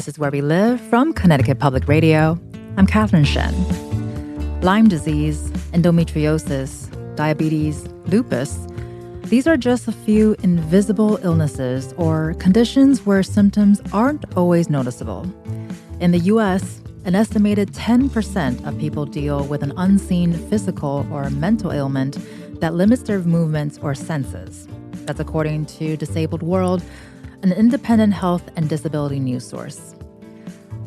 This is Where We Live from Connecticut Public Radio. I'm Catherine Shen. Lyme disease, endometriosis, diabetes, lupus. These are just a few invisible illnesses or conditions where symptoms aren't always noticeable. In the U.S., an estimated 10% of people deal with an unseen physical or mental ailment that limits their movements or senses. That's according to Disabled World, an independent health and disability news source.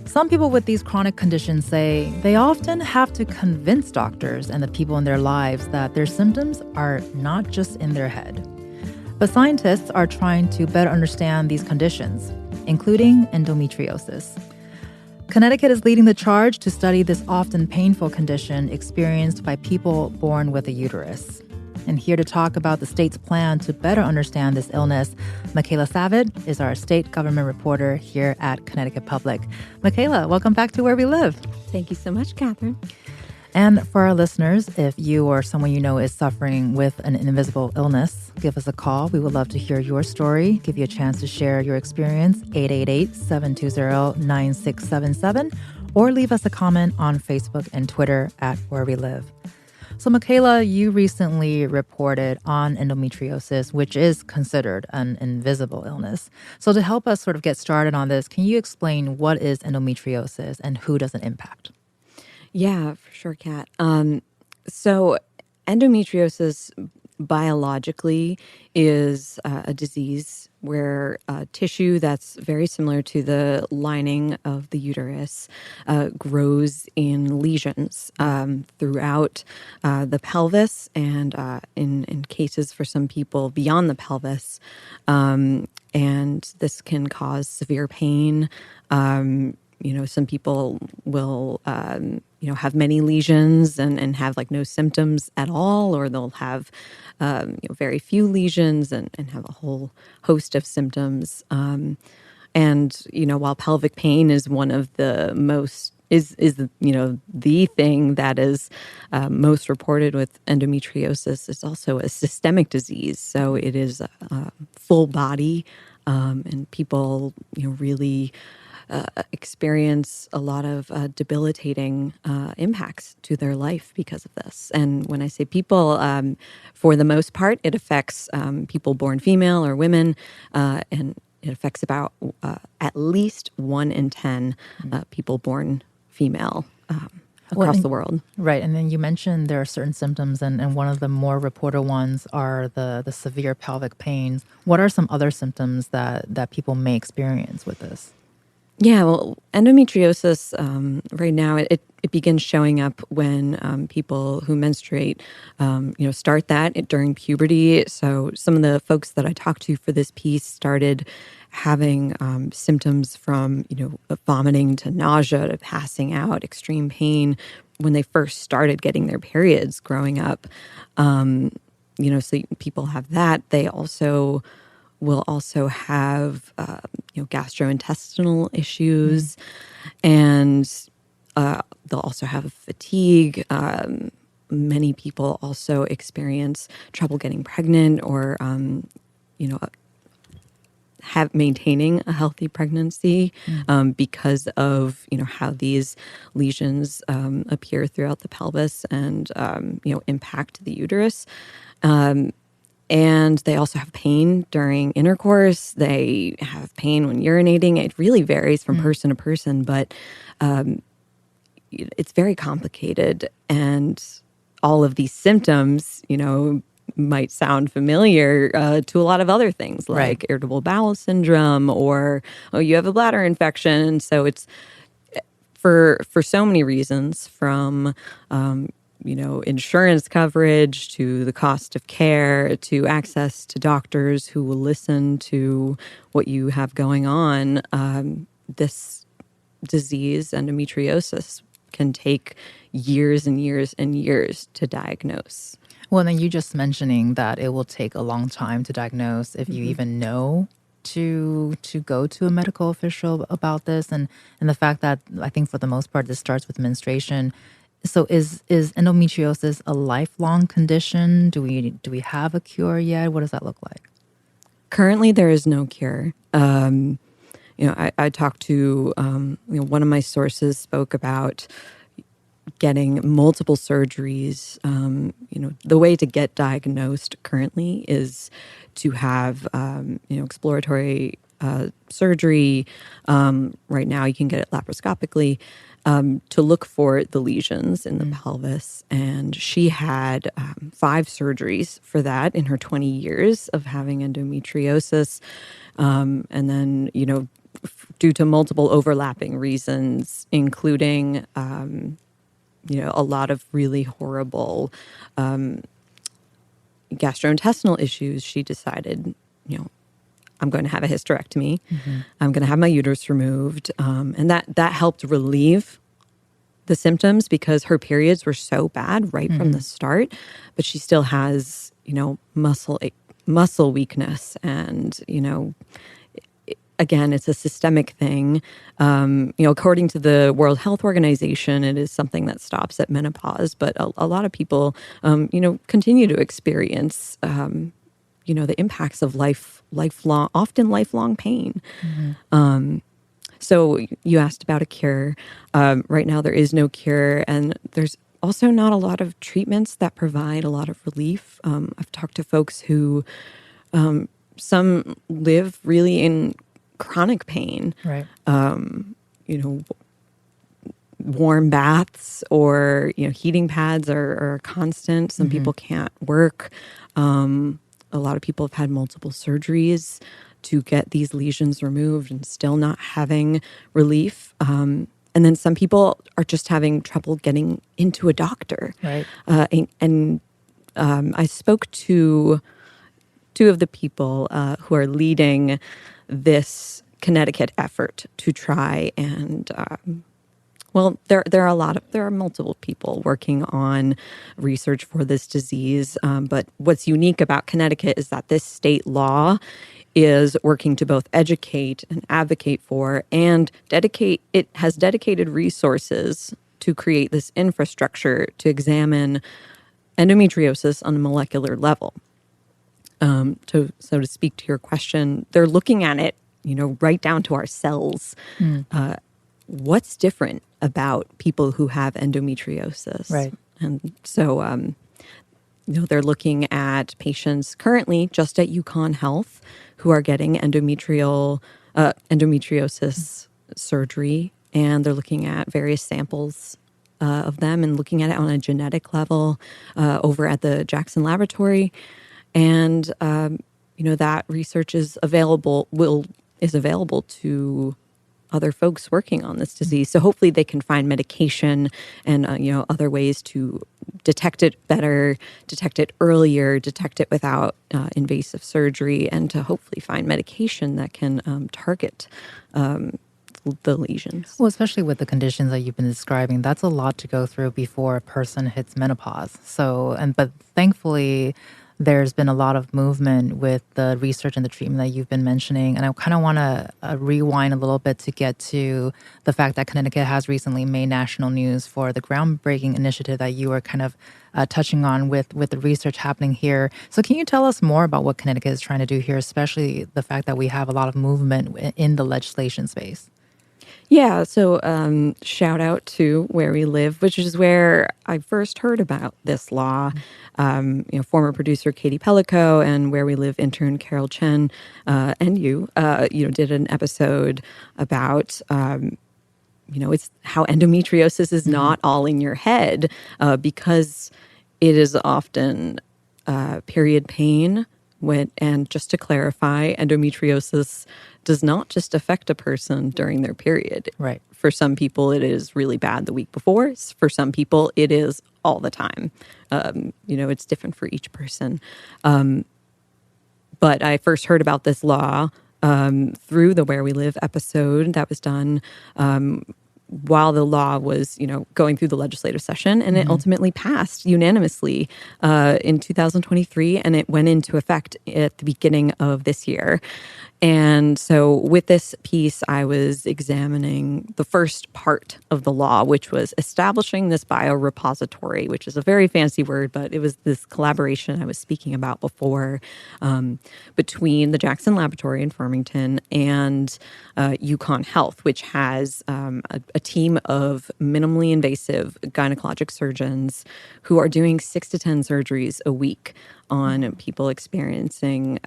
Some people with these chronic conditions say they often have to convince doctors and the people in their lives that their symptoms are not just in their head. But scientists are trying to better understand these conditions, including endometriosis. Connecticut is leading the charge to study this often painful condition experienced by people born with a uterus. And here to talk about the state's plan to better understand this illness, Michaela Savitt is our state government reporter here at Connecticut Public. Michaela, welcome back to Where We Live. Thank you so much, Catherine. And for our listeners, if you or someone you know is suffering with an invisible illness, give us a call. We would love to hear your story, give you a chance to share your experience, 888-720-9677, or leave us a comment on Facebook and Twitter at Where We Live. So, Michaela, you recently reported on endometriosis, which is considered an invisible illness. So to help us sort of get started on this, can you explain what is endometriosis and who does it impact? Yeah, for sure, Kat. So endometriosis biologically is a disease where tissue that's very similar to the lining of the uterus grows in lesions throughout the pelvis and in cases for some people beyond the pelvis. And this can cause severe pain. Some people will, have many lesions and have like no symptoms at all, or they'll have, very few lesions and have a whole host of symptoms. While pelvic pain is one of the most, the thing that is most reported with endometriosis, is also a systemic disease. So it is full body, and people, really experience a lot of debilitating impacts to their life because of this. And when I say people, for the most part, it affects people born female or women, and it affects about at least 1 in 10 people born female across the world. Right. And then you mentioned there are certain symptoms, and one of the more reported ones are the severe pelvic pains. What are some other symptoms that people may experience with this? Yeah, well, endometriosis right now, it begins showing up when people who menstruate, start that during puberty. So some of the folks that I talked to for this piece started having symptoms from, vomiting to nausea to passing out, extreme pain when they first started getting their periods growing up. So people have that. They will also have, gastrointestinal issues, and they'll also have fatigue. Many people also experience trouble getting pregnant or, maintaining a healthy pregnancy because of, how these lesions appear throughout the pelvis and, impact the uterus. And they also have pain during intercourse. They have pain when urinating. It really varies from person to person, but it's very complicated. And all of these symptoms, might sound familiar to a lot of other things like irritable bowel syndrome or, you have a bladder infection. So it's for so many reasons, from insurance coverage to the cost of care to access to doctors who will listen to what you have going on. This disease, endometriosis, can take years and years and years to diagnose. Well, then you just mentioning that it will take a long time to diagnose if you even know to go to a medical official about this, and the fact that I think for the most part this starts with menstruation. So is endometriosis a lifelong condition? Do we have a cure yet? What does that look like? Currently, there is no cure. I talked to, one of my sources spoke about getting multiple surgeries. The way to get diagnosed currently is to have, exploratory surgery. Right now, you can get it laparoscopically to look for the lesions in the pelvis. And she had 5 surgeries for that in her 20 years of having endometriosis. And then, due to multiple overlapping reasons, including a lot of really horrible gastrointestinal issues, she decided, I'm going to have a hysterectomy. I'm going to have my uterus removed. And that helped relieve the symptoms because her periods were so bad right from the start. But she still has, muscle weakness. And, again, it's a systemic thing. According to the World Health Organization, it is something that stops at menopause. But a lot of people, continue to experience, the impacts of often lifelong pain. So you asked about a cure. Right now, there is no cure, and there's also not a lot of treatments that provide a lot of relief. I've talked to folks who, some live really in chronic pain. Right. Warm baths or, heating pads are constant. Some people can't work. A lot of people have had multiple surgeries to get these lesions removed and still not having relief. And then some people are just having trouble getting into a doctor. Right. I spoke to 2 of the people who are leading this Connecticut effort to try and there are multiple people working on research for this disease. But what's unique about Connecticut is that this state law is working to both educate and advocate for and has dedicated resources to create this infrastructure to examine endometriosis on a molecular level. So to speak to your question, they're looking at it, right down to our cells. What's different about people who have endometriosis? Right. And so, they're looking at patients currently just at UConn Health who are getting endometriosis surgery, and they're looking at various samples of them and looking at it on a genetic level over at the Jackson Laboratory. And, that research is available to other folks working on this disease. So hopefully they can find medication and, other ways to detect it better, detect it earlier, detect it without invasive surgery, and to hopefully find medication that can target the lesions. Well, especially with the conditions that you've been describing, that's a lot to go through before a person hits menopause. But thankfully, there's been a lot of movement with the research and the treatment that you've been mentioning. And I kind of want to rewind a little bit to get to the fact that Connecticut has recently made national news for the groundbreaking initiative that you were kind of touching on with the research happening here. So can you tell us more about what Connecticut is trying to do here, especially the fact that we have a lot of movement in the legislation space? Yeah, so shout out to Where We Live, which is where I first heard about this law. Former producer Katie Pellico and Where We Live intern Carol Chen and you did an episode about it's how endometriosis is not all in your head because it is often period pain. And just to clarify, endometriosis does not just affect a person during their period. Right. For some people, it is really bad the week before. For some people, it is all the time. It's different for each person. But I first heard about this law through the Where We Live episode that was done while the law was, going through the legislative session, and it ultimately passed unanimously in 2023, and it went into effect at the beginning of this year. And so with this piece, I was examining the first part of the law, which was establishing this biorepository, which is a very fancy word, but it was this collaboration I was speaking about before between the Jackson Laboratory in Farmington and UConn Health, which has a team of minimally invasive gynecologic surgeons who are doing 6 to 10 surgeries a week on people experiencing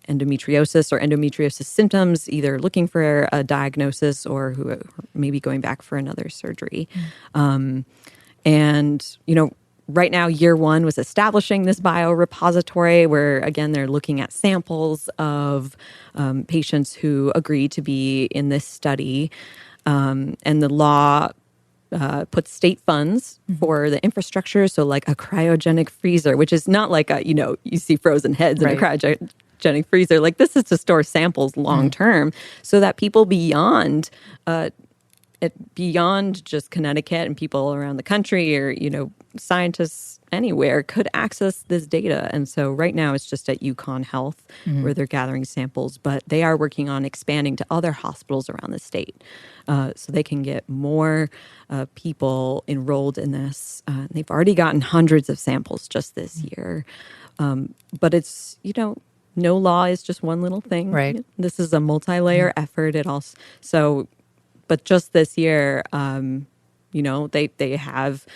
endometriosis or endometriosis symptoms, either looking for a diagnosis or who are maybe going back for another surgery. And, right now, year one was establishing this biorepository where, again, they're looking at samples of patients who agree to be in this study. And the law puts state funds for the infrastructure. So like a cryogenic freezer, which is not like you see frozen heads in a cryogenic freezer. Like this is to store samples long term so that people beyond just Connecticut and people around the country or, scientists anywhere could access this data. And so right now it's just at UConn Health where they're gathering samples, but they are working on expanding to other hospitals around the state so they can get more people enrolled in this. They've already gotten hundreds of samples just this year. But it's, no law is just one little thing. Right. This is a multi-layer effort. But just this year, they have,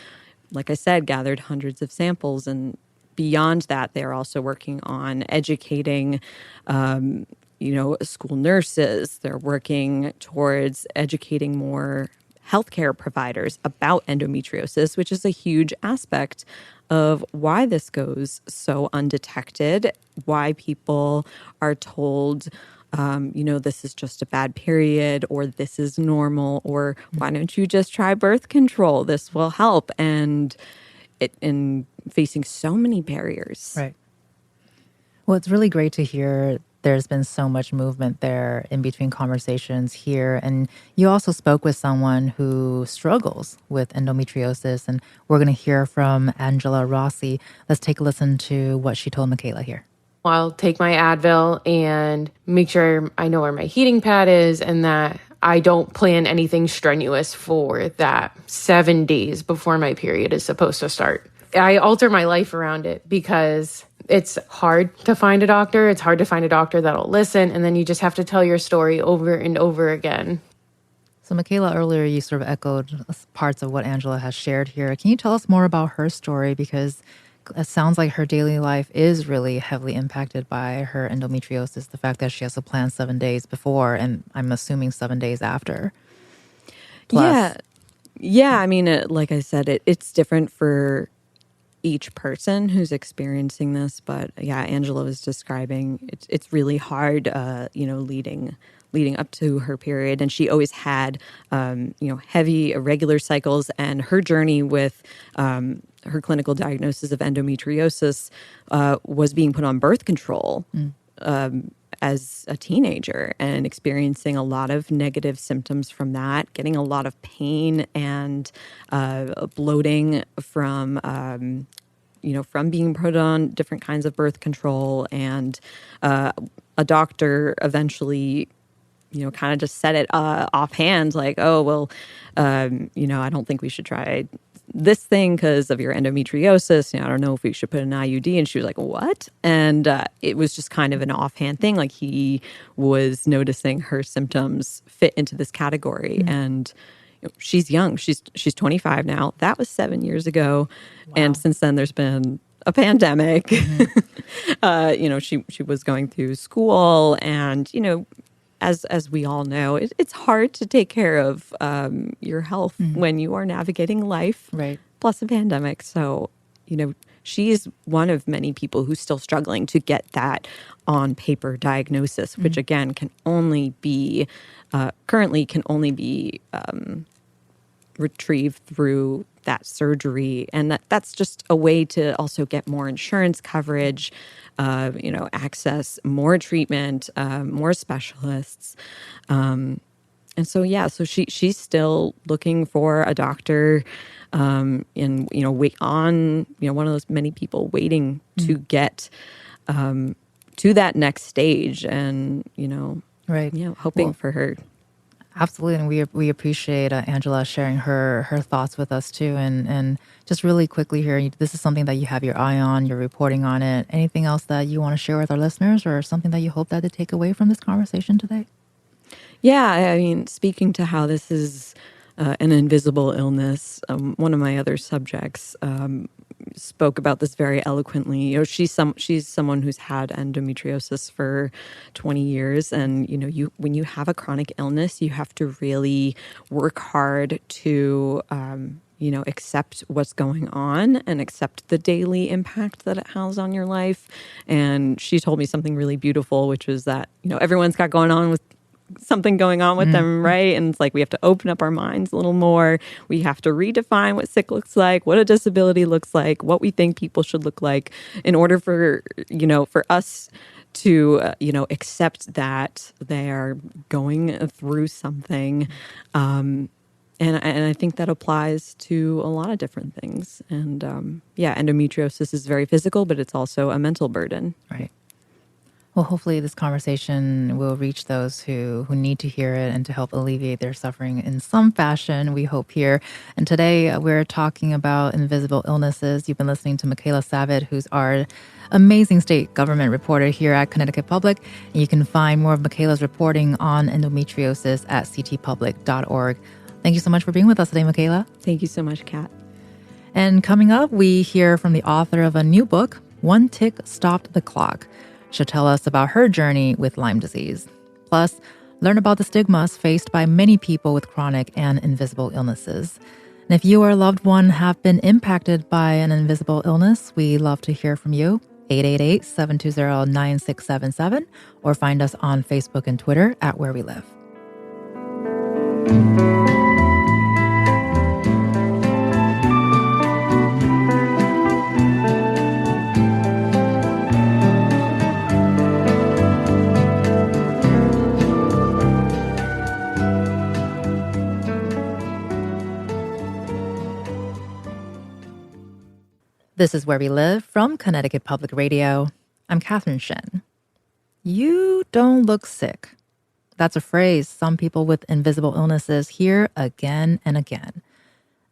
like I said, gathered hundreds of samples. And beyond that, they're also working on educating, school nurses. They're working towards educating more healthcare providers about endometriosis, which is a huge aspect of why this goes so undetected, why people are told, this is just a bad period, or this is normal, or why don't you just try birth control? This will help. And facing so many barriers. Right. Well, it's really great to hear there's been so much movement there in between conversations here. And you also spoke with someone who struggles with endometriosis, and we're going to hear from Angela Rossi. Let's take a listen to what she told Michaela here. I'll take my Advil and make sure I know where my heating pad is and that I don't plan anything strenuous for that 7 days before my period is supposed to start. I alter my life around it because it's hard to find a doctor. It's hard to find a doctor that'll listen. And then you just have to tell your story over and over again. So, Michaela, earlier you sort of echoed parts of what Angela has shared here. Can you tell us more about her story? Because it sounds like her daily life is really heavily impacted by her endometriosis, the fact that she has to plan 7 days before, and I'm assuming 7 days after. Plus. Yeah. I mean, like I said, it's different for each person who's experiencing this, but yeah, Angela was describing it's really hard, leading up to her period, and she always had, heavy irregular cycles, and her journey with her clinical diagnosis of endometriosis was being put on birth control as a teenager and experiencing a lot of negative symptoms from that, getting a lot of pain and bloating from being put on different kinds of birth control. And a doctor eventually, kind of just said it offhand, like, oh, well, I don't think we should try this thing because of your endometriosis. I don't know if we should put an IUD. And she was like, what? And it was just kind of an offhand thing. Like he was noticing her symptoms fit into this category. And she's young. She's 25 now. That was 7 years ago. Wow. And since then there's been a pandemic. She was going through school, and, as we all know, it's hard to take care of your health when you are navigating life, right? Plus a pandemic. So, she's one of many people who's still struggling to get that on paper diagnosis, which again currently can only be retrieved through that surgery. And that's just a way to also get more insurance coverage, access more treatment, more specialists. And so she's still looking for a doctor, and, wait on, one of those many people waiting to get, to that next stage, and Right. hoping Well, for her. absolutely, and we appreciate Angela sharing her thoughts with us too. And just really quickly here, this is something that you have your eye on. You're reporting on it. Anything else that you want to share with our listeners, or something that you hope that they take away from this conversation today? Yeah, I mean, speaking to how this is an invisible illness, one of my other subjects spoke about this very eloquently. She's someone who's had endometriosis for 20 years, and when you have a chronic illness, you have to really work hard to accept what's going on and accept the daily impact that it has on your life. And she told me something really beautiful, which was that everyone's got something going on with them, right? And it's like we have to open up our minds a little more. We have to redefine what sick looks like, what a disability looks like, what we think people should look like, in order for us to accept that they are going through something. And I think that applies to a lot of different things. And endometriosis is very physical, but it's also a mental burden. Right. Well, hopefully this conversation will reach those who need to hear it and to help alleviate their suffering in some fashion, we hope here. And today we're talking about invisible illnesses. You've been listening to Michaela Savitt, who's our amazing state government reporter here at Connecticut Public. And you can find more of Michaela's reporting on endometriosis at ctpublic.org. Thank you so much for being with us today, Michaela. Thank you so much, Kat. And coming up, we hear from the author of a new book, One Tick Stopped the Clock. She'll tell us about her journey with Lyme disease. Plus, learn about the stigmas faced by many people with chronic and invisible illnesses. And if you or a loved one have been impacted by an invisible illness, we love to hear from you. 888-720-9677, or find us on Facebook and Twitter at Where We Live. This is Where We Live from Connecticut Public Radio. I'm Catherine Shen. You don't look sick. That's a phrase some people with invisible illnesses hear again and again.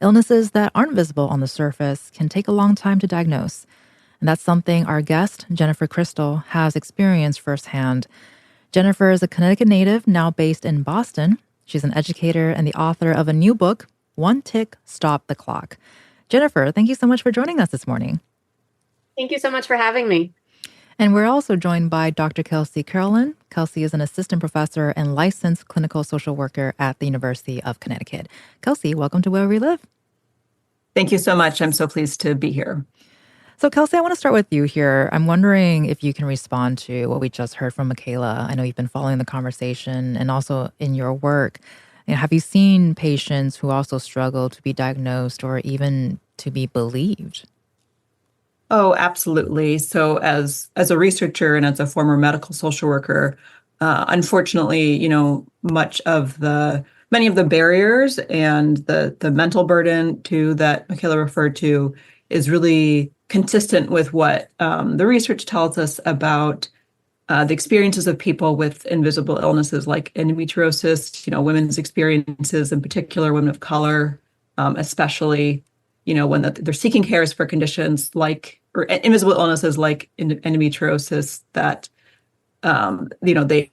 Illnesses that aren't visible on the surface can take a long time to diagnose. And that's something our guest, Jennifer Crystal, has experienced firsthand. Jennifer is a Connecticut native now based in Boston. She's an educator and the author of a new book, One Tick Stopped the Clock. Jennifer, thank you so much for joining us this morning. Thank you so much for having me. And we're also joined by Dr. Kelsey Carolyn. Kelsey is an assistant professor and licensed clinical social worker at the University of Connecticut. Kelsey, welcome to Where We Live. Thank you so much. I'm so pleased to be here. So, Kelsey, I want to start with you here. I'm wondering if you can respond to what we just heard from Michaela. I know you've been following the conversation and also in your work. Have you seen patients who also struggle to be diagnosed or even to be believed? Oh, absolutely. So as a researcher and as a former medical social worker, unfortunately, many of the barriers and the mental burden too that Michaela referred to is really consistent with what the research tells us about the experiences of people with invisible illnesses like endometriosis, women's experiences, in particular, women of color, especially, when they're seeking cares for conditions or invisible illnesses like endometriosis that, they,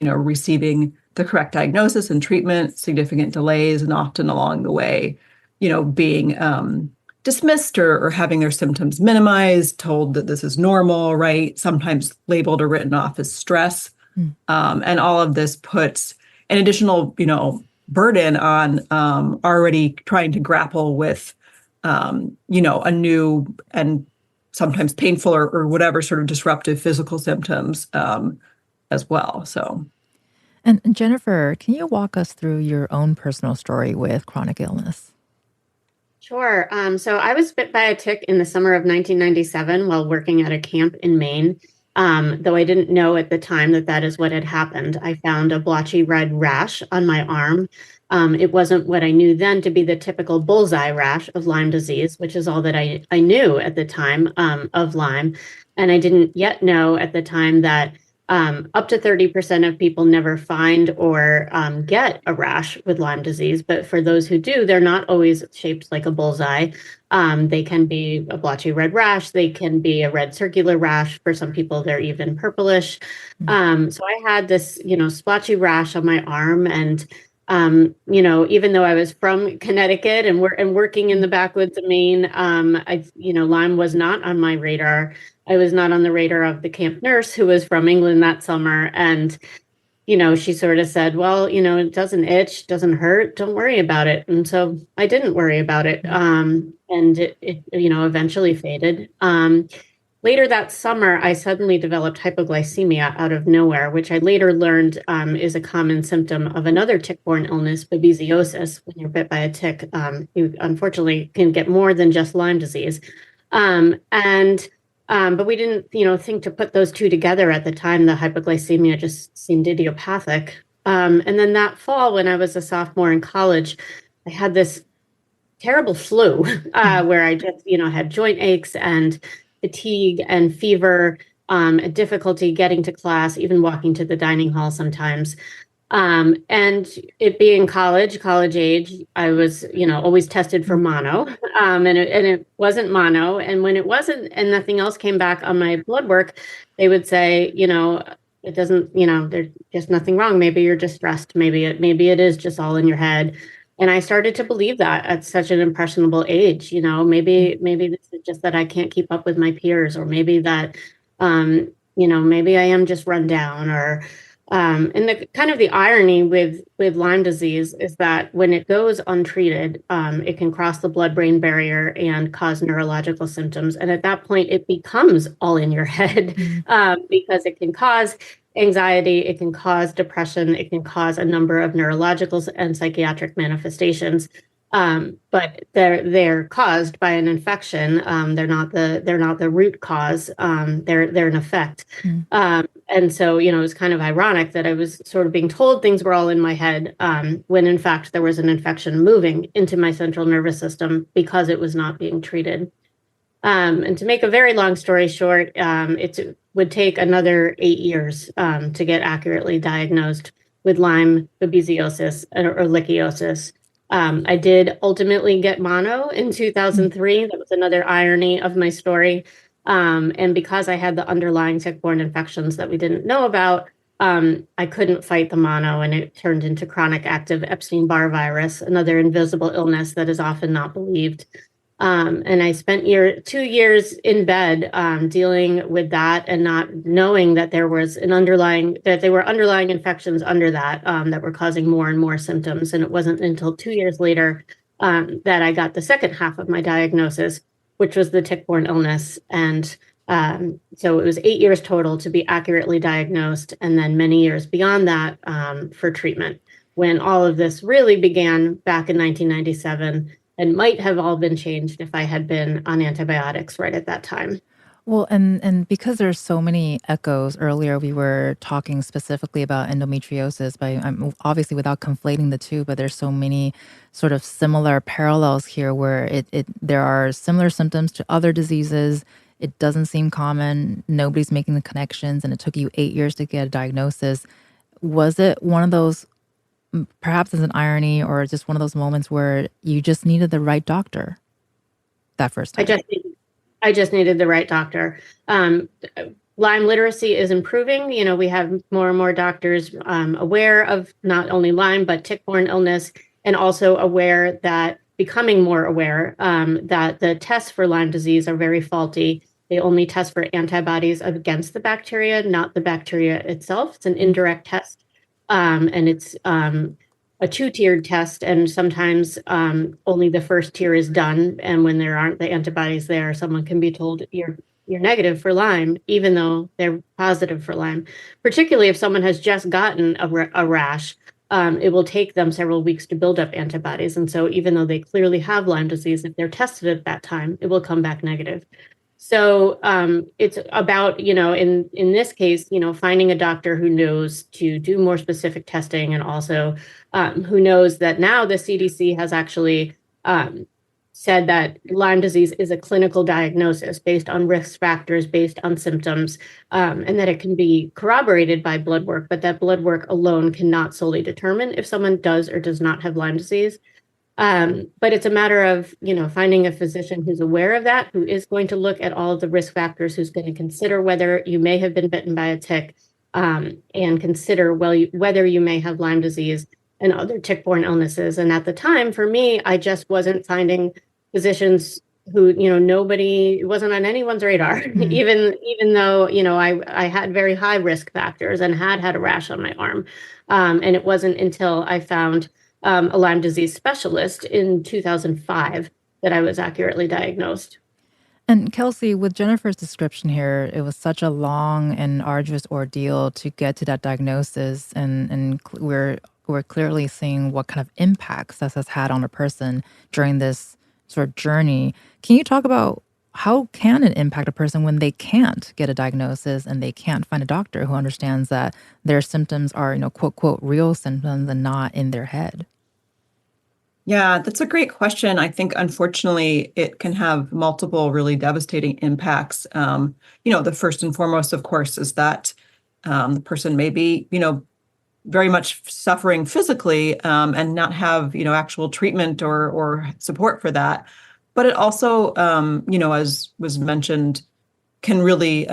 receiving the correct diagnosis and treatment, significant delays, and often along the way, being dismissed or having their symptoms minimized, told that this is normal, right? Sometimes labeled or written off as stress. And all of this puts an additional, burden on already trying to grapple with, a new and sometimes painful or whatever sort of disruptive physical symptoms as well. So. And Jennifer, can you walk us through your own personal story with chronic illness? Sure. So I was bit by a tick in the summer of 1997 while working at a camp in Maine. Though I didn't know at the time that is what had happened. I found a blotchy red rash on my arm It wasn't what I knew then to be the typical bullseye rash of Lyme disease, which is all that I knew at the time of Lyme. And I didn't yet know at the time that up to 30% of people never find or get a rash with Lyme disease. But for those who do, they're not always shaped like a bullseye. They can be a blotchy red rash. They can be a red circular rash. For some people, they're even purplish. So I had this, splotchy rash on my arm. And, even though I was from Connecticut and working in the backwoods of Maine, Lyme was not on my radar. I was not on the radar of the camp nurse who was from England that summer. And, she sort of said, well, it doesn't itch, doesn't hurt, don't worry about it. And so I didn't worry about it. And it eventually faded. Later that summer, I suddenly developed hypoglycemia out of nowhere, which I later learned is a common symptom of another tick-borne illness, babesiosis. When you're bit by a tick, you unfortunately can get more than just Lyme disease. But we didn't, think to put those two together at the time. The hypoglycemia just seemed idiopathic. And then that fall, when I was a sophomore in college, I had this terrible flu where I just, had joint aches and fatigue and fever, and difficulty getting to class, even walking to the dining hall sometimes. And it being college age, I was, always tested for mono, and it wasn't mono. And when it wasn't, and nothing else came back on my blood work, they would say, it doesn't, there's just nothing wrong. Maybe you're just stressed. Maybe it is just all in your head. And I started to believe that at such an impressionable maybe this is just that I can't keep up with my peers, or maybe that, maybe I am just run down, or, and the kind of the irony with Lyme disease is that when it goes untreated, it can cross the blood-brain barrier and cause neurological symptoms. And at that point, it becomes all in your head, because it can cause anxiety, it can cause depression, it can cause a number of neurological and psychiatric manifestations. But they're caused by an infection. They're not the root cause. They're an effect. And so, it was kind of ironic that I was sort of being told things were all in my head, when in fact there was an infection moving into my central nervous system because it was not being treated. And to make a very long story short, it would take another 8 years to get accurately diagnosed with Lyme, babesiosis, or lichiosis. I did ultimately get mono in 2003. That was another irony of my story. And because I had the underlying tick-borne infections that we didn't know about, I couldn't fight the mono, and it turned into chronic active Epstein-Barr virus, another invisible illness that is often not believed. And I spent 2 years in bed dealing with that, and not knowing that there were underlying infections under that that were causing more and more symptoms. And it wasn't until 2 years later that I got the second half of my diagnosis, which was the tick-borne illness. And so it was 8 years total to be accurately diagnosed, and then many years beyond that for treatment, when all of this really began back in 1997. And might have all been changed if I had been on antibiotics right at that time. Well, and because there's so many echoes, earlier we were talking specifically about endometriosis, but obviously without conflating the two, but there's so many sort of similar parallels here where there are similar symptoms to other diseases. It doesn't seem common. Nobody's making the connections, and it took you 8 years to get a diagnosis. Was it one of those, perhaps as an irony, or just one of those moments where you just needed the right doctor that first time? I just needed the right doctor. Lyme literacy is improving. We have more and more doctors aware of not only Lyme, but tick-borne illness, and also becoming more aware that the tests for Lyme disease are very faulty. They only test for antibodies against the bacteria, not the bacteria itself. It's an indirect test. And it's a two-tiered test, and sometimes only the first tier is done. And when there aren't the antibodies there, someone can be told you're negative for Lyme, even though they're positive for Lyme. Particularly if someone has just gotten a rash, it will take them several weeks to build up antibodies. And so even though they clearly have Lyme disease, if they're tested at that time, it will come back negative. So it's about, in this case, finding a doctor who knows to do more specific testing, and also who knows that now the CDC has actually said that Lyme disease is a clinical diagnosis based on risk factors, based on symptoms, and that it can be corroborated by blood work, but that blood work alone cannot solely determine if someone does or does not have Lyme disease. But it's a matter of, finding a physician who's aware of that, who is going to look at all of the risk factors, who's going to consider whether you may have been bitten by a tick, and consider whether you may have Lyme disease and other tick-borne illnesses. And at the time, for me, I just wasn't finding physicians who, it wasn't on anyone's radar, even though, I had very high risk factors and had a rash on my arm. And it wasn't until I found a Lyme disease specialist in 2005 that I was accurately diagnosed. And Kelsey, with Jennifer's description here, it was such a long and arduous ordeal to get to that diagnosis, and we're clearly seeing what kind of impacts this has had on a person during this sort of journey. Can you talk about how can it impact a person when they can't get a diagnosis and they can't find a doctor who understands that their symptoms are, quote, quote, real symptoms and not in their head? Yeah, that's a great question. I think, unfortunately, it can have multiple really devastating impacts. The first and foremost, of course, is that the person may be, very much suffering physically, and not have, actual treatment or support for that. But it also, as was mentioned, can really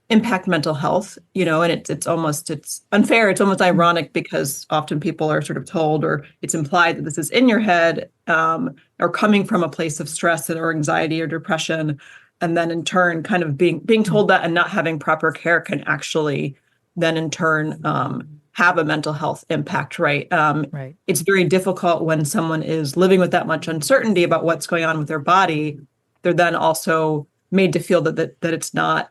impact mental health, and it's unfair. It's almost ironic because often people are sort of told, or it's implied, that this is in your head, or coming from a place of stress or anxiety or depression. And then in turn, kind of being told that and not having proper care can actually then in turn have a mental health impact, right? Right. It's very difficult when someone is living with that much uncertainty about what's going on with their body. They're then also made to feel that it's not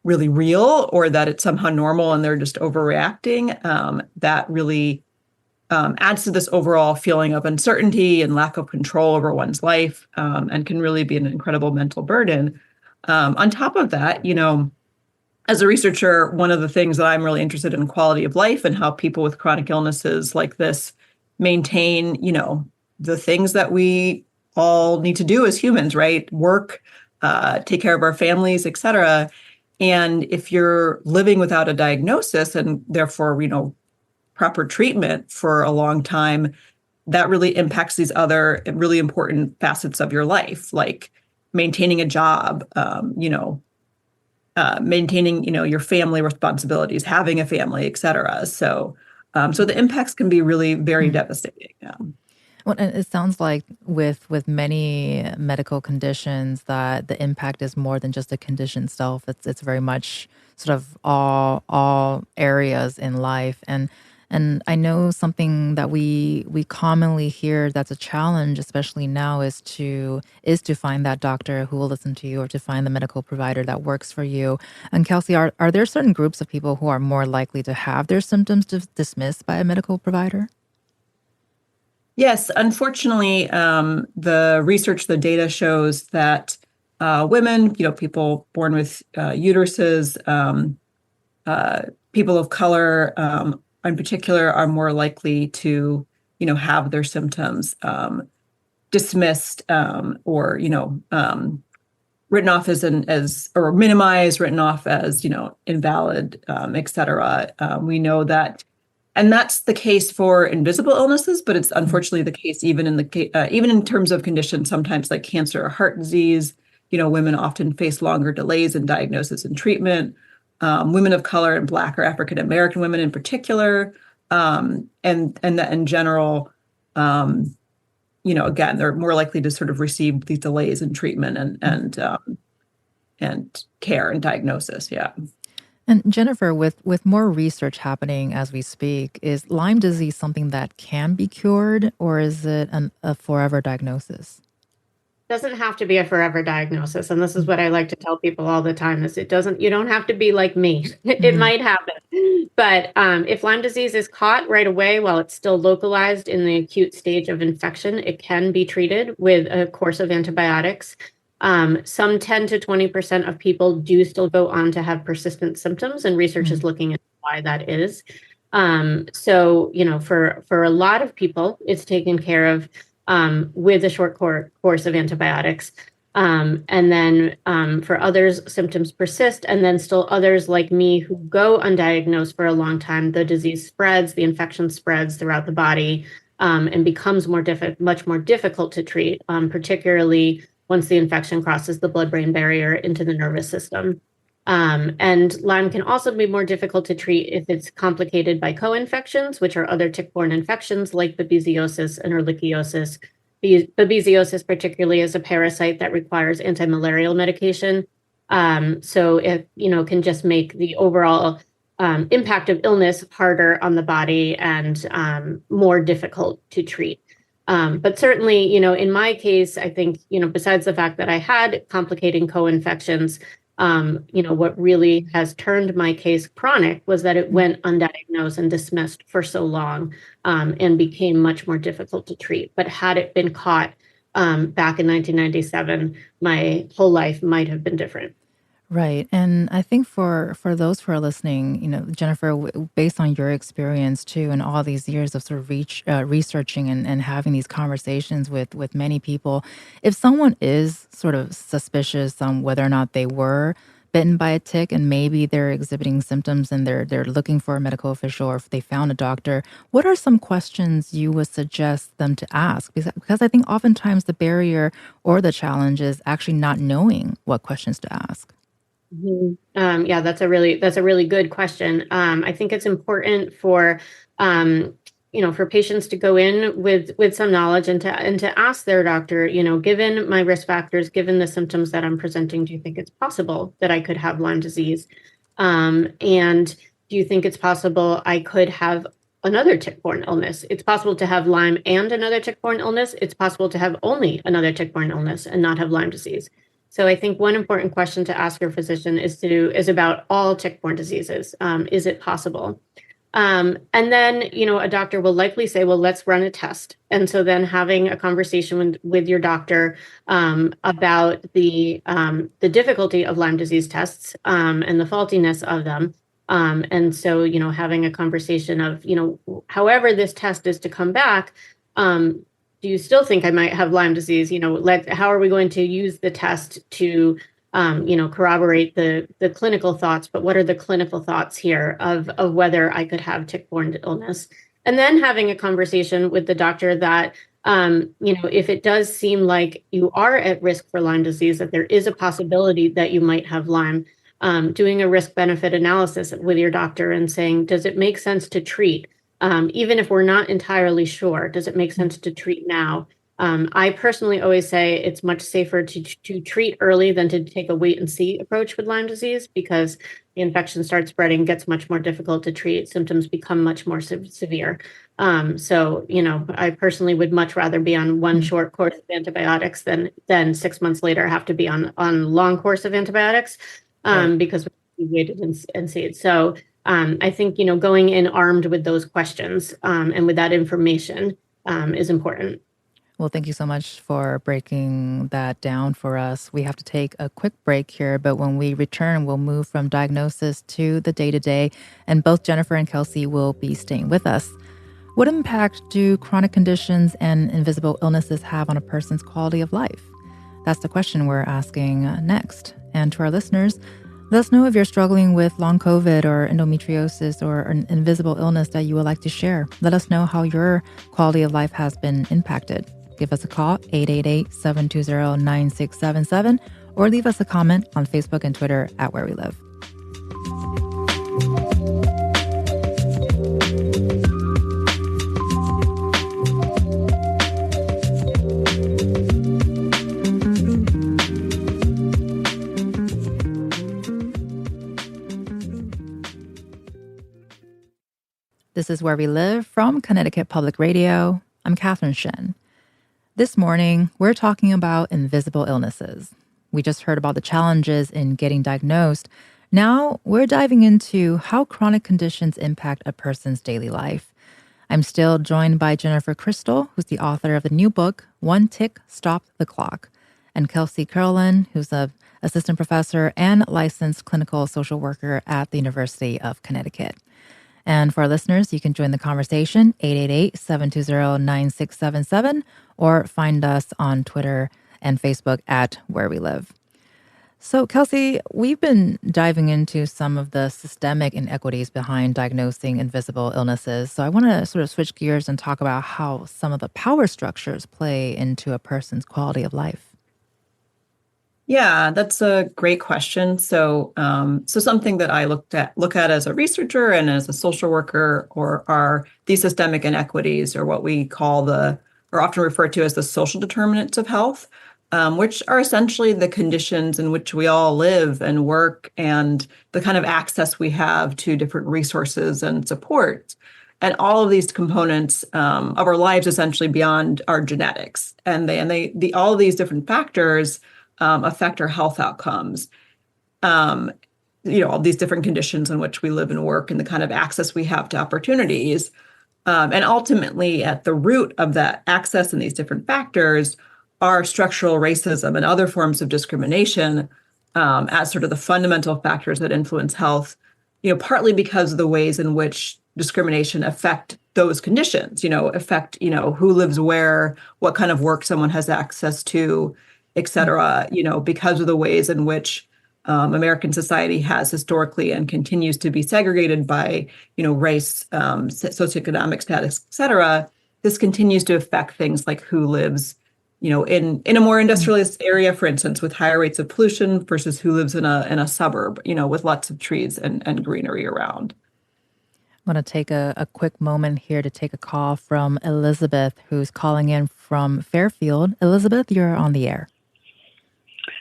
really real, or that it's somehow normal and they're just overreacting. That really adds to this overall feeling of uncertainty and lack of control over one's life, and can really be an incredible mental burden. On top of that, as a researcher, one of the things that I'm really interested in quality of life and how people with chronic illnesses like this maintain, the things that we all need to do as humans, right? Work, take care of our families, et cetera. And if you're living without a diagnosis and therefore, proper treatment for a long time, that really impacts these other really important facets of your life, like maintaining a job, maintaining, your family responsibilities, having a family, et cetera. So the impacts can be really very devastating. Well, and it sounds like with many medical conditions that the impact is more than just the condition itself. It's very much sort of all areas in life. And I know something that we commonly hear that's a challenge, especially now, is to find that doctor who will listen to you, or to find the medical provider that works for you. And Kelsey, are there certain groups of people who are more likely to have their symptoms dismissed by a medical provider? Yes, unfortunately, the research, the data shows that women, people born with uteruses, people of color, in particular, are more likely to, have their symptoms dismissed, or written off as or minimized, written off as invalid, et cetera. We know that. And that's the case for invisible illnesses, but it's unfortunately the case even in terms of conditions sometimes like cancer or heart disease. Women often face longer delays in diagnosis and treatment. Women of color and Black or African American women in particular, and that in general, again, they're more likely to sort of receive these delays in treatment and care and diagnosis. Yeah. And Jennifer, with more research happening as we speak, is Lyme disease something that can be cured, or is it a forever diagnosis? Doesn't have to be a forever diagnosis. And this is what I like to tell people all the time, is you don't have to be like me. It might happen. But if Lyme disease is caught right away while it's still localized in the acute stage of infection, it can be treated with a course of antibiotics. Some 10 to 20% of people do still go on to have persistent symptoms, and research is looking at why that is. So, for a lot of people, it's taken care of with a short course of antibiotics. And then for others, symptoms persist. And then still others like me who go undiagnosed for a long time, the disease spreads, the infection spreads throughout the body, and becomes much more difficult to treat, particularly once the infection crosses the blood-brain barrier into the nervous system. And Lyme can also be more difficult to treat if it's complicated by co-infections, which are other tick-borne infections like babesiosis and ehrlichiosis. Babesiosis particularly is a parasite that requires anti-malarial medication. So it, can just make the overall impact of illness harder on the body and more difficult to treat. But certainly, in my case, I think, besides the fact that I had complicating co-infections, what really has turned my case chronic was that it went undiagnosed and dismissed for so long, and became much more difficult to treat. But had it been caught back in 1997, my whole life might have been different. Right. And I think for those who are listening, Jennifer, based on your experience too, and all these years of sort of researching and having these conversations with many people, if someone is sort of suspicious on whether or not they were bitten by a tick and maybe they're exhibiting symptoms and they're looking for a medical official, or if they found a doctor, what are some questions you would suggest them to ask? Because I think oftentimes the barrier or the challenge is actually not knowing what questions to ask. Yeah, that's a really good question. I think it's important for patients to go in with some knowledge and to ask their doctor, given my risk factors, given the symptoms that I'm presenting, do you think it's possible that I could have Lyme disease? And do you think it's possible I could have another tick-borne illness? It's possible to have Lyme and another tick-borne illness. It's possible to have only another tick-borne illness and not have Lyme disease. So I think one important question to ask your physician is about all tick-borne diseases. Is it possible? And then, a doctor will likely say, well, let's run a test. And so then having a conversation with your doctor about the difficulty of Lyme disease tests and the faultiness of them. And so, having a conversation of, however this test is to come back, do you still think I might have Lyme disease? How are we going to use the test to, corroborate the clinical thoughts? But what are the clinical thoughts here of whether I could have tick-borne illness? And then having a conversation with the doctor that, if it does seem like you are at risk for Lyme disease, that there is a possibility that you might have Lyme, doing a risk-benefit analysis with your doctor and saying, does it make sense to treat? Even if we're not entirely sure, does it make sense to treat now? I personally always say it's much safer to treat early than to take a wait and see approach with Lyme disease, because the infection starts spreading, gets much more difficult to treat, symptoms become much more severe. So, I personally would much rather be on one short course of antibiotics than 6 months later have to be on long course of antibiotics, because we waited and see it. So I think, going in armed with those questions and with that information is important. Well, thank you so much for breaking that down for us. We have to take a quick break here, but when we return, we'll move from diagnosis to the day-to-day, and both Jennifer and Kelsey will be staying with us. What impact do chronic conditions and invisible illnesses have on a person's quality of life? That's the question we're asking next. And to our listeners, let us know if you're struggling with long COVID or endometriosis or an invisible illness that you would like to share. Let us know how your quality of life has been impacted. Give us a call, 888-720-9677, or leave us a comment on Facebook and Twitter at Where We Live. This is Where We Live from Connecticut Public Radio. I'm Catherine Shen. This morning, we're talking about invisible illnesses. We just heard about the challenges in getting diagnosed. Now, we're diving into how chronic conditions impact a person's daily life. I'm still joined by Jennifer Crystal, who's the author of the new book, One Tick Stopped the Clock. and Kelsey Curlin, who's a assistant professor and licensed clinical social worker at the University of Connecticut. And for our listeners, you can join the conversation, 888-720-9677, or find us on Twitter and Facebook at Where We Live. So, Kelsey, we've been diving into some of the systemic inequities behind diagnosing invisible illnesses. So I want to sort of switch gears and talk about how some of the power structures play into a person's quality of life. Yeah, that's a great question. So something that I look at as a researcher and as a social worker, or are these systemic inequities, or what we call or often referred to as the social determinants of health, which are essentially the conditions in which we all live and work, and the kind of access we have to different resources and support, and all of these components of our lives, essentially beyond our genetics, and all of these different factors affect our health outcomes. All these different conditions in which we live and work, and the kind of access we have to opportunities. And ultimately, at the root of that access and these different factors are structural racism and other forms of discrimination as sort of the fundamental factors that influence health, partly because of the ways in which discrimination affect those conditions, affect, who lives where, what kind of work someone has access to, et cetera, because of the ways in which American society has historically and continues to be segregated by, race, socioeconomic status, et cetera. This continues to affect things like who lives, in a more industrialized area, for instance, with higher rates of pollution, versus who lives in a suburb, with lots of trees and greenery around. I want to take a quick moment here to take a call from Elizabeth, who's calling in from Fairfield. Elizabeth, you're on the air.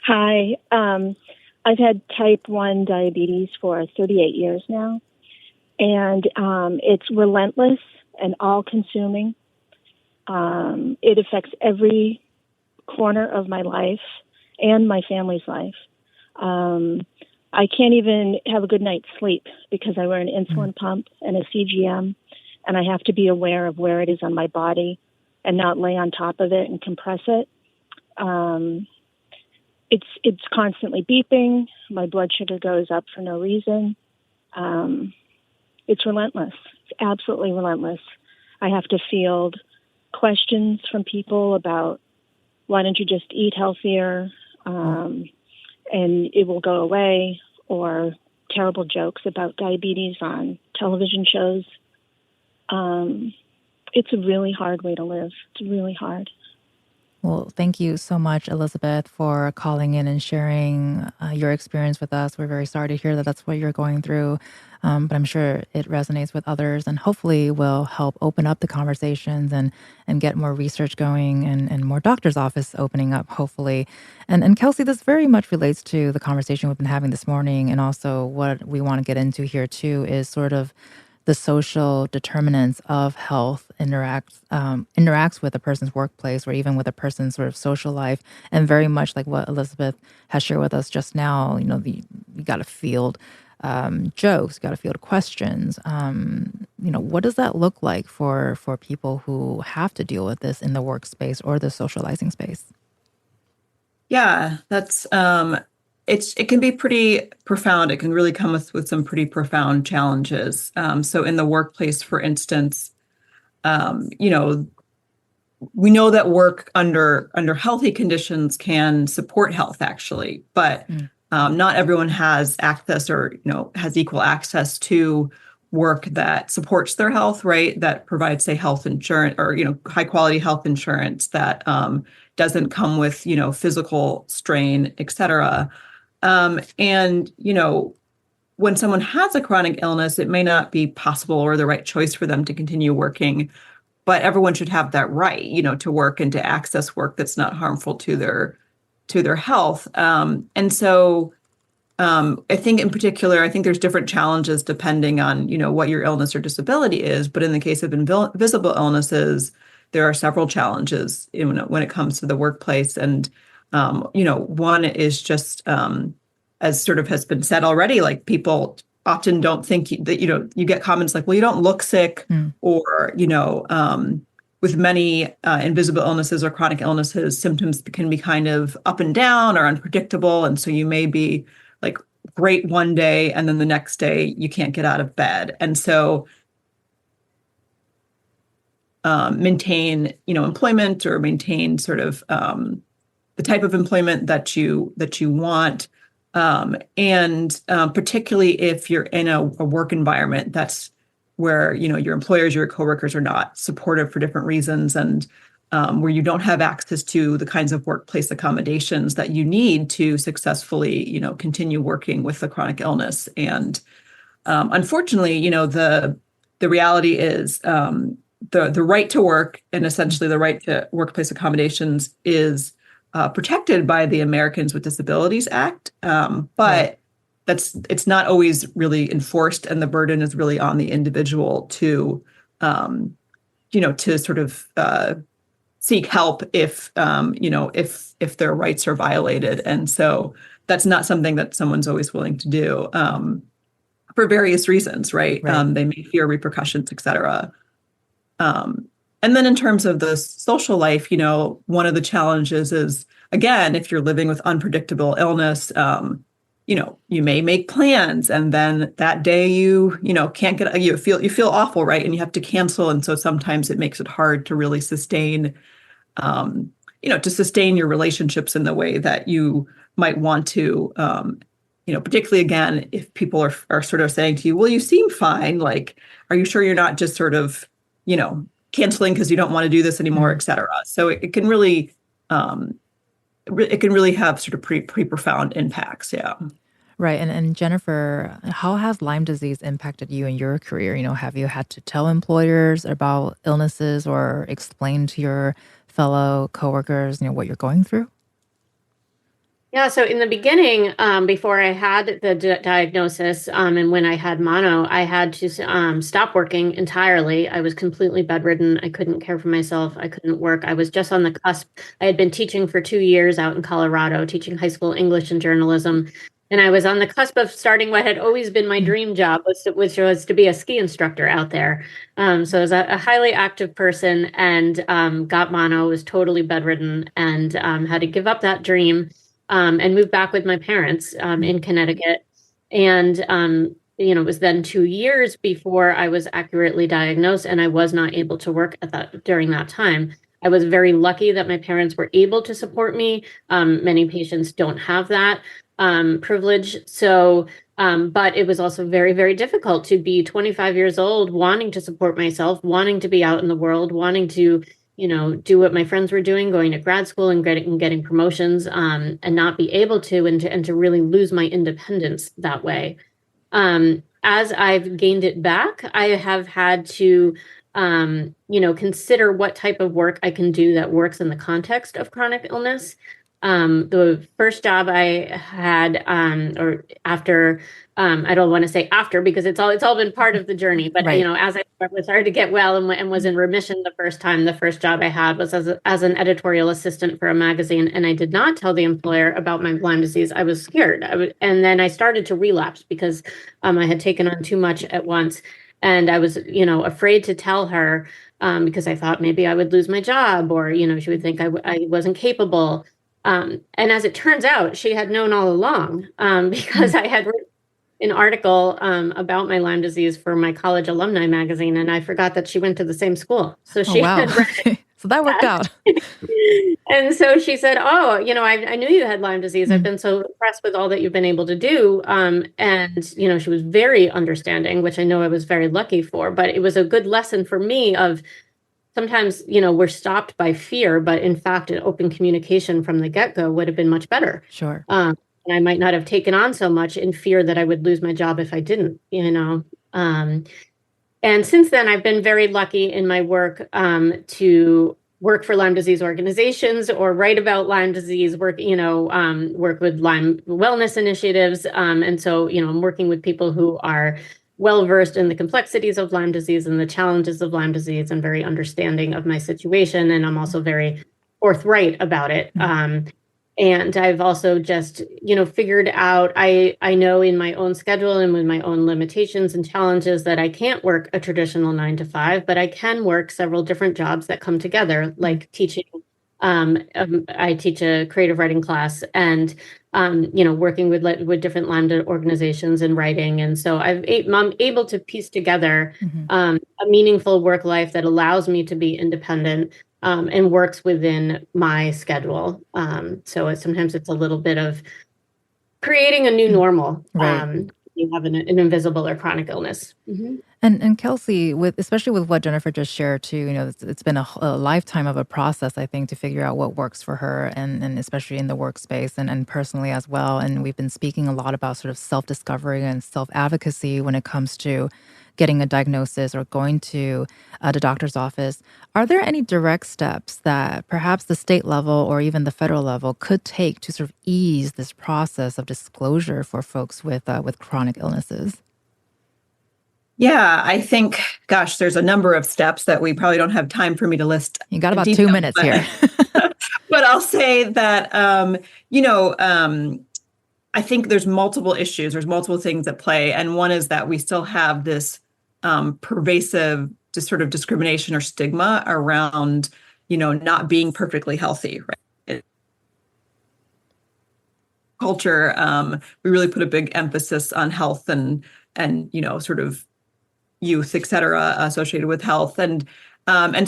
Hi. I've had type 1 diabetes for 38 years now, and it's relentless and all-consuming. It affects every corner of my life and my family's life. I can't even have a good night's sleep because I wear an insulin pump and a CGM, and I have to be aware of where it is on my body and not lay on top of it and compress it. It's constantly beeping. My blood sugar goes up for no reason. It's relentless. It's absolutely relentless. I have to field questions from people about, why don't you just eat healthier, and it will go away, or terrible jokes about diabetes on television shows. It's a really hard way to live. It's really hard. Well, thank you so much, Elizabeth, for calling in and sharing your experience with us. We're very sorry to hear that that's what you're going through, but I'm sure it resonates with others, and hopefully will help open up the conversations and get more research going, and more doctors' office opening up, hopefully. And Kelsey, this very much relates to the conversation we've been having this morning, and also what we want to get into here too is sort of the social determinants of health interacts with a person's workplace, or even with a person's sort of social life. And very much like what Elizabeth has shared with us just now, you got to field jokes, you got to field questions. What does that look like for people who have to deal with this in the workspace or the socializing space? Yeah, that's it can be pretty profound. It can really come with some pretty profound challenges. So in the workplace, for instance, we know that work under healthy conditions can support health, actually, but not everyone has access, or has equal access to work that supports their health, right? That provides, say, health insurance, or high quality health insurance that doesn't come with physical strain, et cetera. And when someone has a chronic illness, it may not be possible or the right choice for them to continue working, but everyone should have that right, to work and to access work that's not harmful to their health. And so I think in particular, I think there's different challenges depending on, what your illness or disability is. But in the case of invisible illnesses, there are several challenges when it comes to the workplace. And one is just, as sort of has been said already, like people often don't think that, you get comments like, well, you don't look sick, or, with many invisible illnesses or chronic illnesses, symptoms can be kind of up and down or unpredictable. And so you may be like great one day, and then the next day you can't get out of bed. And so maintain, employment, or maintain sort of the type of employment that you want. And particularly if you're in a work environment that's where, your employers, your coworkers are not supportive for different reasons, and where you don't have access to the kinds of workplace accommodations that you need to successfully, continue working with the chronic illness. And unfortunately, the reality is the right to work, and essentially the right to workplace accommodations, is protected by the Americans with Disabilities Act, but it's not always really enforced, and the burden is really on the individual to, to sort of seek help if their rights are violated, and so that's not something that someone's always willing to do for various reasons, right? They may fear repercussions, et cetera. And then in terms of the social life, one of the challenges is, again, if you're living with unpredictable illness, you may make plans, and then that day you can't get, you feel awful, right? And you have to cancel. And so sometimes it makes it hard to really sustain, your relationships in the way that you might want to, particularly again, if people are sort of saying to you, well, you seem fine. Like, are you sure you're not just sort of, canceling because you don't want to do this anymore, et cetera. So it can really, have sort of pretty profound impacts. Yeah. Right. And Jennifer, how has Lyme disease impacted you in your career? Have you had to tell employers about illnesses or explain to your fellow coworkers, what you're going through? Yeah, so in the beginning, before I had the diagnosis, and when I had mono, I had to stop working entirely. I was completely bedridden. I couldn't care for myself. I couldn't work. I was just on the cusp. I had been teaching for 2 years out in Colorado, teaching high school English and journalism. And I was on the cusp of starting what had always been my dream job, which was to be a ski instructor out there. So I was a highly active person, and got mono, was totally bedridden, and had to give up that dream. And moved back with my parents in Connecticut. And, it was then 2 years before I was accurately diagnosed, and I was not able to work during that time. I was very lucky that my parents were able to support me. Many patients don't have that privilege. So, but it was also very, very difficult to be 25 years old, wanting to support myself, wanting to be out in the world, wanting to do what my friends were doing, going to grad school and getting promotions, and not be able to, and to really lose my independence that way. As I've gained it back, I have had to, consider what type of work I can do that works in the context of chronic illness. The first job I had, or after, I don't want to say after, because it's all been part of the journey. But as I started to get well and was in remission the first job I had was as an editorial assistant for a magazine, and I did not tell the employer about my Lyme disease. I was scared, and then I started to relapse because I had taken on too much at once, and I was afraid to tell her because I thought maybe I would lose my job, or she would think I wasn't capable. And as it turns out, she had known all along because I had written an article about my Lyme disease for my college alumni magazine, and I forgot that she went to the same school. So she had read it. So that worked out. And so she said, "Oh, I knew you had Lyme disease. I've been so impressed with all that you've been able to do." And she was very understanding, which I know I was very lucky for. But it was a good lesson for me of sometimes, we're stopped by fear, but in fact, an open communication from the get-go would have been much better. Sure. And I might not have taken on so much in fear that I would lose my job if I didn't, And since then, I've been very lucky in my work to work for Lyme disease organizations or write about Lyme disease, work with Lyme wellness initiatives. And so, I'm working with people who are well-versed in the complexities of Lyme disease and the challenges of Lyme disease, and very understanding of my situation. And I'm also very forthright about it. And I've also just, figured out, I know in my own schedule and with my own limitations and challenges that I can't work a traditional 9 to 5, but I can work several different jobs that come together, like teaching. I teach a creative writing class, and working with different Lambda organizations and writing. And so I'm able to piece together a meaningful work life that allows me to be independent, and works within my schedule. So sometimes it's a little bit of creating a new normal. Right. You have an invisible or chronic illness. And Kelsey, especially with what Jennifer just shared too, it's been a lifetime of a process, I think, to figure out what works for her, and especially in the workspace and personally as well. And we've been speaking a lot about sort of self-discovery and self-advocacy when it comes to getting a diagnosis or going to the doctor's office. Are there any direct steps that perhaps the state level or even the federal level could take to sort of ease this process of disclosure for folks with chronic illnesses? Yeah, I think, gosh, there's a number of steps that we probably don't have time for me to list. You got about 2 minutes here. But I'll say that, I think there's multiple issues. There's multiple things at play. And one is that we still have this pervasive just sort of discrimination or stigma around, not being perfectly healthy, right? Culture, we really put a big emphasis on health and sort of youth, et cetera, associated with health. And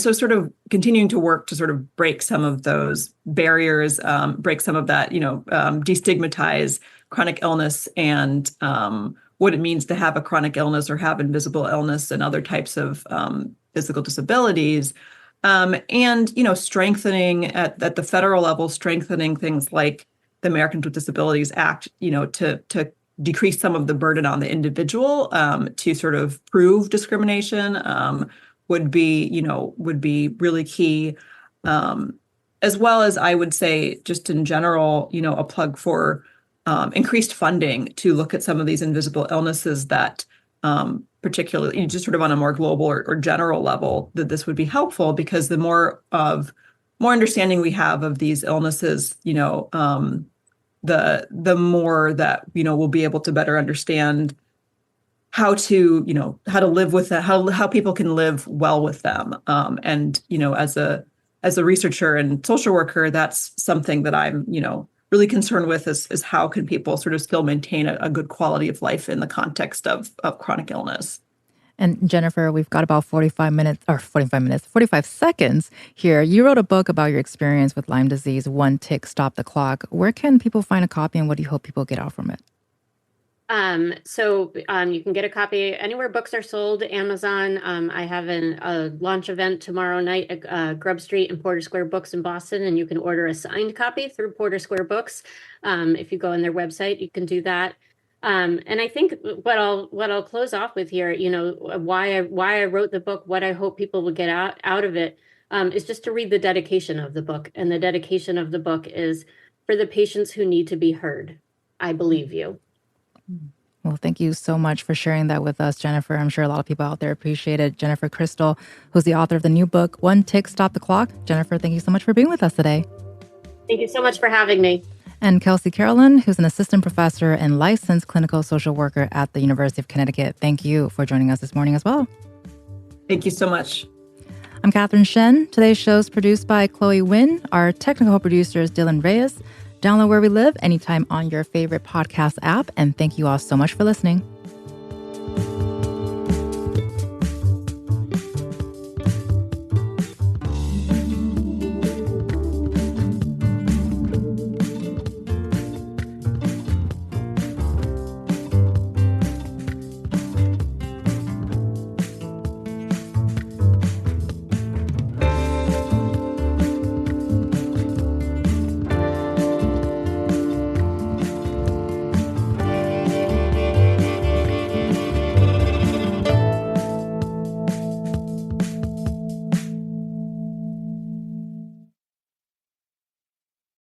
so sort of continuing to work to sort of break some of those barriers, break some of that, destigmatize chronic illness and what it means to have a chronic illness or have invisible illness and other types of physical disabilities. And, strengthening at the federal level, strengthening things like the Americans with Disabilities Act, to decrease some of the burden on the individual, to sort of prove discrimination, would be really key. As well as, I would say, just in general, a plug for increased funding to look at some of these invisible illnesses that, particularly just sort of on a more global or general level, that this would be helpful, because the more understanding we have of these illnesses, the more that, we'll be able to better understand how to live with that, how people can live well with them. And, as a researcher and social worker, that's something that I'm, really concerned with is how can people sort of still maintain a good quality of life in the context of chronic illness. And Jennifer, we've got about 45 seconds here. You wrote a book about your experience with Lyme disease, One Tick, Stop the Clock. Where can people find a copy, and what do you hope people get out from it? So you can get a copy anywhere books are sold, Amazon. I have a launch event tomorrow night at Grub Street and Porter Square Books in Boston, and you can order a signed copy through Porter Square Books. If you go on their website, you can do that. And I think what I'll close off with here, why I wrote the book, what I hope people will get out of it, is just to read the dedication of the book. And the dedication of the book is for the patients who need to be heard. I believe you. Well, thank you so much for sharing that with us, Jennifer. I'm sure a lot of people out there appreciate it. Jennifer Crystal, who's the author of the new book, One Tick, Stop the Clock. Jennifer, thank you so much for being with us today. Thank you so much for having me. And Kelsey Carolyn, who's an assistant professor and licensed clinical social worker at the University of Connecticut. Thank you for joining us this morning as well. Thank you so much. I'm Catherine Shen. Today's show is produced by Chloe Wynn. Our technical producer is Dylan Reyes. Download Where We Live anytime on your favorite podcast app. And thank you all so much for listening.